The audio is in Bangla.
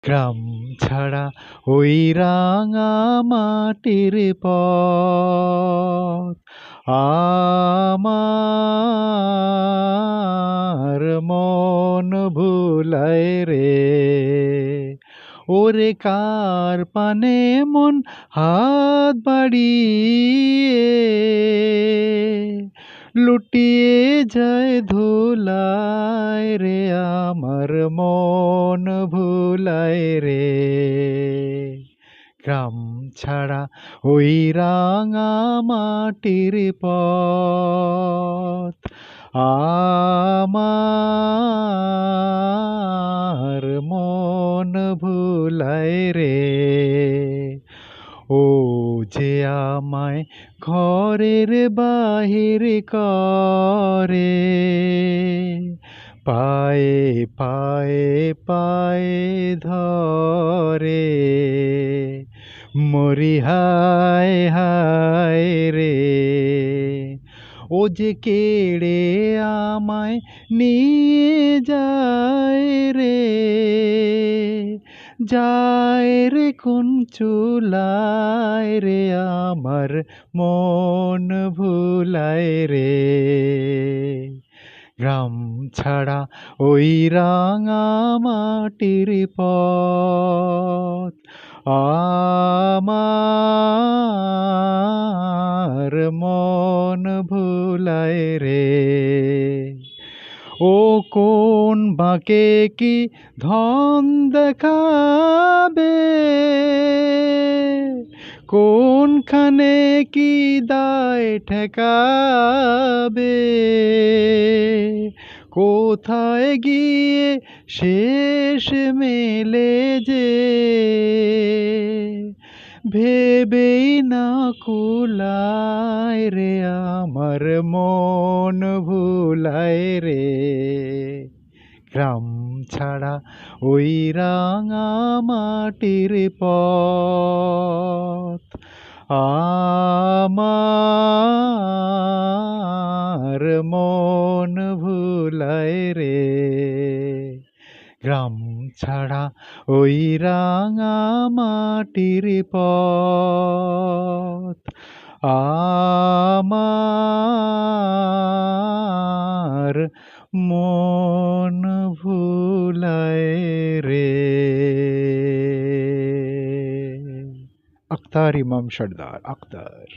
গ্রাম ছাড়া ওই রাঙা মাটির পথ আমার মন ভুলায় রে। ওরে কার পানে মন হাত বাড়িয়ে লুটিয়ে যায় ধুলায় রে, আমার মন ভুলায় রে। গ্রাম ছাড়া ওই রাঙা মাটির পথ আমার মন ভুলায় রে। ও যে আমায় ঘরের বাহির করে, পায়ে পায়ে পায়ে ধরে, মরি হায় হায় রে। ও যে কেড়ে আমায় নিয়ে যায় রে, যায় রে কোন চুলায় রে, আমার মন ভুলায় রে। গ্রাম ছাড়া ওই রাঙা মাটির পথ আমার মন ভুলায় রে। ও কোন বাঁকে কি ধন দেখাবে, কোনখানে কি দায় ঠেকাবে, কোথায় গিয়ে শেষ মেলে যে ভেবেই না কুলায় রে, আমার মন ভুলায় রে। গ্রাম ছাড়া ওই রাঙা মাটির পথ আমার মন ভুলায় রে। গ্রাম ছাড়া ওই রাঙা মাটির পথ আমার মন ভুলায় রে। আখতার ইমাম সর্দার, আখতার।